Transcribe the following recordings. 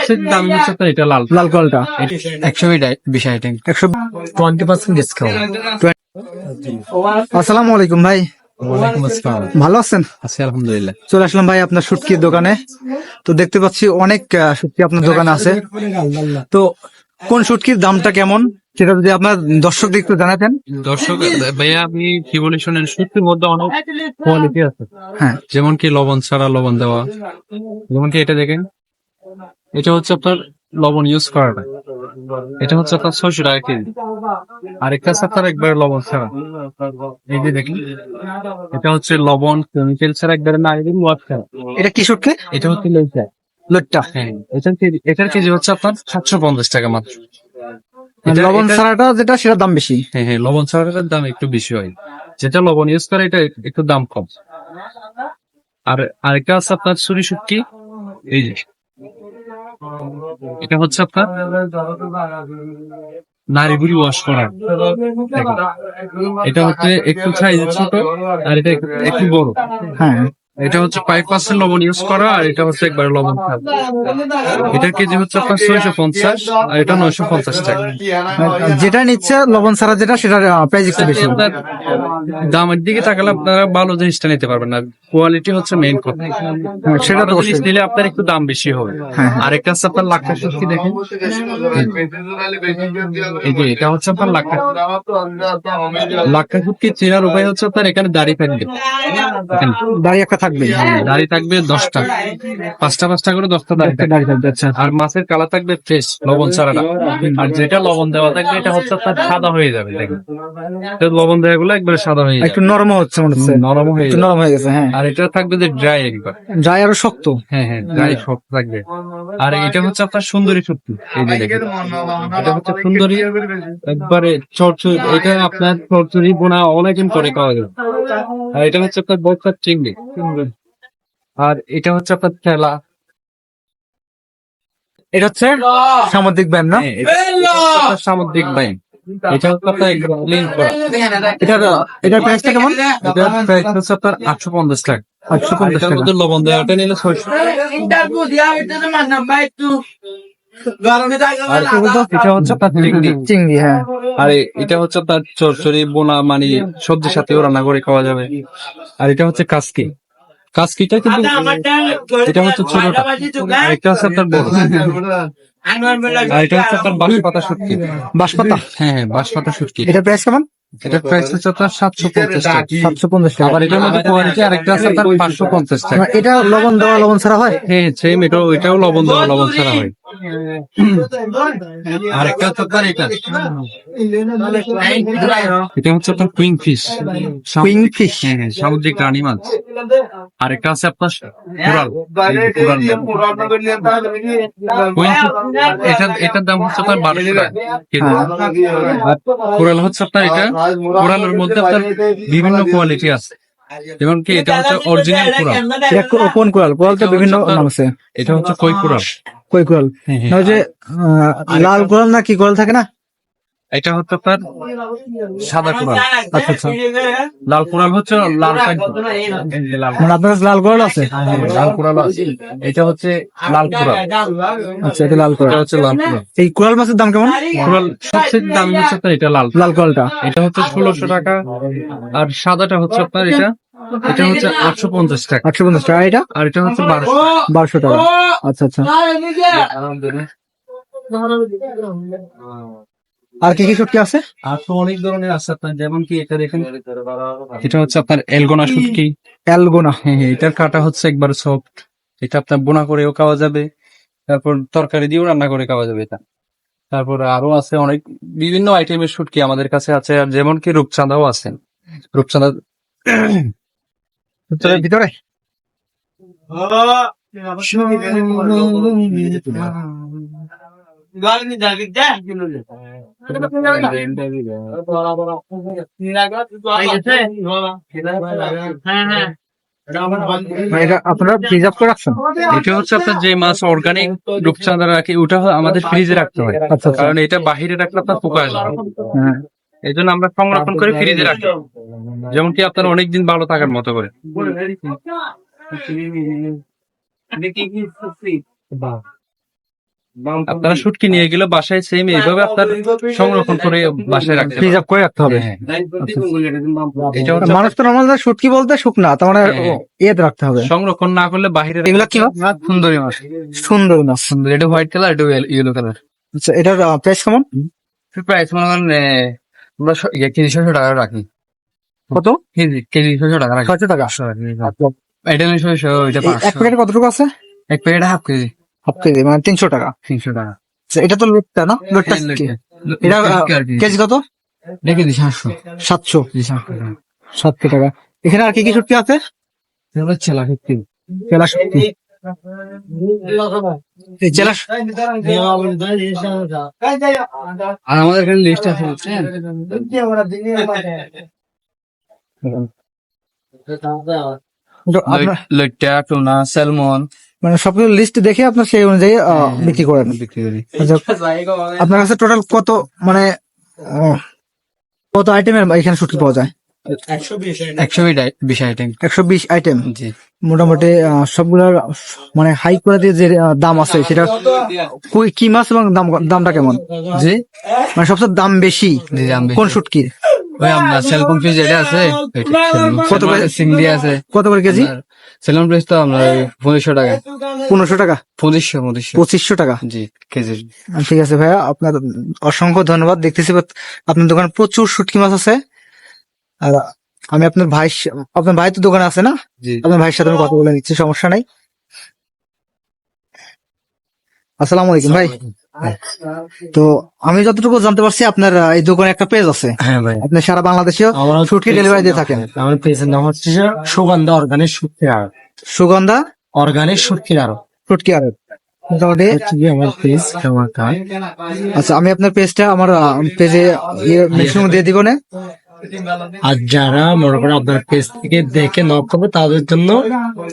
সবচেয়ে দামি হচ্ছে আপনার এটা লাল লাল কলটা 120 আইটেম 20% ডিসকাউন্ট। আসসালামু আলাইকুম ভাই, ওয়ালাইকুম আসসালাম। ভালো আছেন? আছি আলহামদুলিল্লাহ। চলে আসলাম ভাই আপনার শুটকির দোকানে। তো দেখতে পাচ্ছি অনেক শুটকি আপনার দোকানে আছে। তো কোন শুটকির দামটা কেমন সেটা যদি আপনার দর্শকদের একটু জানাতেন। দর্শক ভাইয়া, আপনি কি বলে শোনেন, সত্যির মধ্যে অনেক কোয়ালিটি আছে। হ্যাঁ, যেমন কি লবণ ছাড়া লবণ দেওয়া, যেমন কি এটা দেখেন, এটা হচ্ছে আপনার লবণ ইউজ করা না, এটা হচ্ছে আপনার 600 টাকা কেজি। আরেকটা আছে আপনার একবার লবণ ছাড়া, এই যে দেখেন, এটা হচ্ছে লবণ কেমিক্যাল ছাড়া একবারে নারকেল ওয়াট ছাড়া। এটা কি শুটকি? এটা হচ্ছে লইচা। লোটটা হ্যাঁ, এটার কেজি হচ্ছে আপনার 750 টাকা মাত্র। লবণ ছাড়াটা যেটা সেটার দাম বেশি। হ্যাঁ হ্যাঁ, লবণ ছাড়াটার দাম একটু বেশি হয়, যেটা লবণ ইউজ করে এটা একটু দাম কম। আর আরেকটা আছে আপনার ছুরি শুটকি, এই যে এটা হচ্ছে আপনার নারী বুড়ি ওয়াশ করা। দেখেন, এটা হচ্ছে একটু সাইজ ছোট, আর এটা একটু বড়। হ্যাঁ, এটা হচ্ছে 5% লবণ ইউজ করা, আর এটা হচ্ছে একবার লবণ ছাড়া। এটার কেজি হচ্ছে আপনার 650, আর এটা 950 টাকা। যেটা নিচ্ছে লবণ ছাড়া যেটা সেটার প্রাইস একটু বেশি। আপনার দামের দিকে তাকালে আপনারা ভালো জিনিসটা নিতে পারবেন না, কোয়ালিটি হচ্ছে মেইন কথা। সেটা তো ভালো জিনিস অবশ্যই। নিলে আপনার একটু দাম বেশি হবে। হ্যাঁ। আরেকটা আছে আপনার লাক্ষা শুটকি, দেখেন এই যে এটা হচ্ছে আপনার লাক্ষা শুটকি চেনার উপায় হচ্ছে আপনার এখানে দাড়ি থাকবে। দেখেন, দাঁড়িয়ে একটা থাকবে। দাড়ি থাকবে 10টা, 5টা করে 10টা দাড়ি থাকবে। আচ্ছা, আর মাছের কালার থাকবে ফ্রেশ, লবণ ছাড়াটা। আর যেটা লবণ দেওয়া থাকবে এটা হচ্ছে আপনার সাদা হয়ে যাবে। দেখেন, এটা লবণ দেওয়া গুলো একবারে সাদা হয়ে একটু যাবে, নরম হচ্ছে মনে হচ্ছে। নরম হয়ে একটু যাবে। নরম হয়ে গেছে। হ্যাঁ, আর এটা থাকবে যে ড্রাই একবার, ড্রাই আরো শক্ত। হ্যাঁ হ্যাঁ, ড্রাই শক্ত থাকবে। আর এটা হচ্ছে আপনার সুন্দরী শুটকি, এই যে দেখেন, এটা হচ্ছে সুন্দরী একবারে চরচুরি। এটা আপনার চরচুরি বোনা অনেকদিন করে খাওয়া যাবে। আর এটা হচ্ছে আপনার বক্সার চিংড়ি। আর এটা হচ্ছে আপনার ঠেলা। এটা হচ্ছে সামুদ্রিক ব্যায়াম না? হ্যাঁ, এটা হচ্ছে আপনার সামুদ্রিক বাইন। এটা হচ্ছে আপনার ক্লিন করা। এটার প্রাইসটা কেমন? এটার প্রাইস হচ্ছে আপনার 850 টাকা। 850 এটার টাকা। মধ্যে লবণ দেওয়াটা নিলে 600। আর এটা হচ্ছে আপনার চিংড়ি। চিংড়ি, হ্যাঁ। আর এটা হচ্ছে আপনার চরচড়ি বোনা, মানে সবজির সাথেও রান্না করে খাওয়া যাবে। আর এটা হচ্ছে কাসকি। কাসকিটা কিন্তু এটা হচ্ছে ছোটটা, আর এটা হচ্ছে আপনার বড়। আর এটা হচ্ছে আপনার বাঁশপাতা শুটকি। বাঁশপাতা? হ্যাঁ হ্যাঁ, বাঁশপাতা শুটকি। এটার প্রাইস কেমন? এটার প্রাইস হচ্ছে আপনার 750 টাকা। 750 টাকা। আবার এটার মধ্যে কোয়ালিটি আরেকটা আছে আপনার 550 টাকা। এটা লবণ দেওয়া লবণ ছাড়া হয়? হ্যাঁ সেম, এটাও লবণ দেওয়া লবণ ছাড়া হয়। আরেকটা হচ্ছে আপনার এটা হচ্ছে আপনার কুইং ফিশ। Cooing fish? হ্যাঁ হ্যাঁ, সামুদ্রিক রানী মাছ। আরেকটা আছে আপনার কোরাল। এই যে কোরাল মাছ। এটার দাম হচ্ছে আপনার 1200 টাকা কেজি। আর কোরাল হচ্ছে আপনার কোরালের মধ্যে আপনার বিভিন্ন কোয়ালিটি আছে, যেমন কি এটা হচ্ছে অরিজিনাল কোরাল। এটা কোন কোরাল? কোরাল তো বিভিন্ন নাম আছে। এটা হচ্ছে কই কোরাল। কই কোরাল? হ্যাঁ, হ্যাঁ। না, ওই যে লাল কোরাল না কি কোরাল থাকে না? এটা হচ্ছে আপনার সাদা কোরাল। আচ্ছা আচ্ছা, লাল কোরাল হচ্ছে লাল ট্যাঙ্ক। মানে আপনার কাছে লাল কোরাল আছে? লাল কোরাল আছে। এটা হচ্ছে লাল কোরাল। আচ্ছা, এটা লাল এটা কোরাল। হচ্ছে লাল কোরাল। এই কোরাল মাছের দাম কেমন? কোরাল সবচেয়ে দামি হচ্ছে আপনার এটা লাল লাল কোরালটা এটা হচ্ছে 1600 টাকা। আর সাদাটা হচ্ছে আপনার এটা হচ্ছে 850 টাকা। 850 টাকা। এটা আর এটা হচ্ছে 1200। 1200 টাকা। আচ্ছা আচ্ছা। আর কি কি শুটকি আছে? আর তো অনেক ধরনের আছে আপনার, যেমন কি এটা দেখেন, এটা হচ্ছে আপনার এলগোনা শুটকি। অ্যালগোনা? হ্যাঁ হ্যাঁ, এটার কাটা হচ্ছে একবার সফট। এটা আপনার বোনা করেও খাওয়া যাবে, তারপর তরকারি দিয়েও রান্না করে খাওয়া যাবে এটা। তারপর আরো আছে অনেক বিভিন্ন আইটেমের শুটকি আমাদের কাছে আছে। আর যেমন কি রূপচাঁদাও আছে। রূপচাঁদা ভিতরে এটা আপনারা প্রিজার্ভ করে রাখছেন? এটা হচ্ছে আপনার যে মাছ অর্গানিক রূপচাঁদা রাখি, ওটা আমাদের ফ্রিজে রাখতে হয়। আচ্ছা, কারণ এটা বাহিরে রাখলে আপনার পোকা আসবে। হ্যাঁ। এই জন্য আমরা সংরক্ষণ করে ফ্রিজে রাখি, যেমন কি আপনার অনেকদিন ভালো থাকার মতো করে। আপনারা শুটকি নিয়ে গেলে বাসায় সেম এইভাবে আপনার সংরক্ষণ করে বাসায় রাখতে পারেন। প্রিজার্ভ করে রাখতে হবে। হ্যাঁ, এটা হচ্ছে মানুষ তো নর্মাল শুটকি বলতে শুকনা, তার মানে হ্যাঁ। ইয়েতে রাখতে হবে। সংরক্ষণ না করলে বাহিরে এগুলা কি মাছ? সুন্দরী মাছ। সুন্দর মাছ। সুন্দর, এটা হোয়াইট কালার, এটা ইয়েলো কালার। আচ্ছা, এটার প্রাইস কেমন? প্রাইস মনে করেন আমরা কেজি 600 টাকা রাখি। কত? কেজি 600 টাকা রাখি। 600 টাকা। এটা 900, এটা এই এক 500। প্যাকেটে কতটুকু আছে? এক packet half KG half KG, মানে 300 টাকা। 300 টাকা। আচ্ছা, এটা তো লোটটা না? লোটটা কি? এটা কেজি কত? এটা কেজি 700। 700। কেজি 700 টাকা। 700 টাকা। এখানে আর কি কি শুটকি আছে? এগুলো চেলা সত্যি। চেলা শুটকি। এই চেলা আর আমাদের এখানে লিস্ট আছে, বুঝছেন? আপনার লইট্টা, টুনা, স্যালমন মানে সবগুলো লিস্ট দেখে আপনার সেই অনুযায়ী বিক্রি করেন। বিক্রি করি। আচ্ছা, আপনার কাছে টোটাল কত, মানে কত আইটেমের এখানে শুটকি পাওয়া যায়? 120 আইটেম। 120 আইটেম। জি। মোটামুটি সবগুলোর মানে হাই কোয়ালিটির যে দাম আছে সেটা কি মাছ এবং দামটা কেমন? জি, মানে সবচেয়ে দাম বেশি জি, দাম বেশি। কোন শুটকির? ওই আপনার সেলফোন ফিস যেটা আছে কত করে? সিংড়ি আছে। কত করে কেজি? সেলফোন প্রাইস তো আপনার 2500 টাকা। 1500 টাকা? 2500। 2500 টাকা। জি, কেজি। ঠিক আছে ভাইয়া, আপনার অসংখ্য ধন্যবাদ। দেখতেছি আপনার দোকানে প্রচুর শুটকি মাছ আছে। আর আমি আপনার ভাই তো দোকানে আছে না? জি। আপনার ভাইয়ের সাথে আমি কথা বলে নিচ্ছি, সমস্যা নাই। আসসালামু আলাইকুম ভাই। তো আমি যতটুকু জানতে পারছি আপনার এই দোকানে একটা পেজ আছে। হ্যাঁ ভাই, আপনি সারা বাংলাদেশেও শুটকি ডেলিভারি দিয়ে থাকেন। আমার পেজের নাম হচ্ছে যে সুগন্ধা অর্গানিক শুটকির আড়ত। সুগন্ধা অর্গানিক শুটকির আড়ত শুটকি আড়ত মোটামুটি। হচ্ছে গিয়ে আমার পেজ কেমন হয়। আচ্ছা, আমি আপনার পেজটা আমার পেজে মেনশন দিয়ে দিব না? আর যারা মনে করেন আপনার পেজ থেকে দেখে নক করবে তাদের জন্য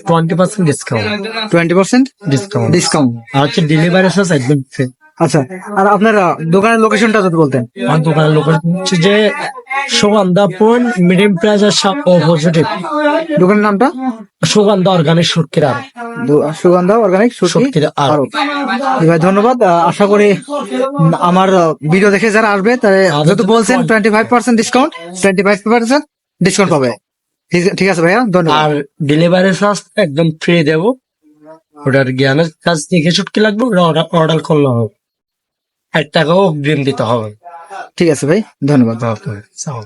20% ডিসকাউন্ট 20% ডিসকাউন্ট ডিসকাউন্ট। আর হচ্ছে ডেলিভারি চার্জ একদম free। আচ্ছা, আর আপনার দোকানের লোকেশনটা যদি বলতেন। আমার দোকানের লোকেশন হচ্ছে যে সুগন্ধা পয়েন্ট মিডিয়াম প্লাজার অপোজিট, দোকানের নামটা? সুগন্ধা অর্গানিক শুটকির আড়ত। সুগন্ধা অর্গানিক শুটকি শুটকির আড়ত। আড়ত। জি ভাই, ধন্যবাদ। আশা করি আমার ভিডিও দেখে যারা আসবে তারা যেহেতু বলছেন 25% ডিসকাউন্ট, 25% ডিসকাউন্ট পাবে। ঠিক আছে ভাইয়া, ধন্যবাদ। আর ডেলিভারি চার্জ একদম ফ্রি দেবো। ওটার জ্ঞানের কাজ দেখে ছুটকি লাগবে, ওটা অর্ডার করলে হবে। 1 টাকাও অগ্রিম দিতে হবে। ঠিক আছে ভাই, ধন্যবাদ। চাও।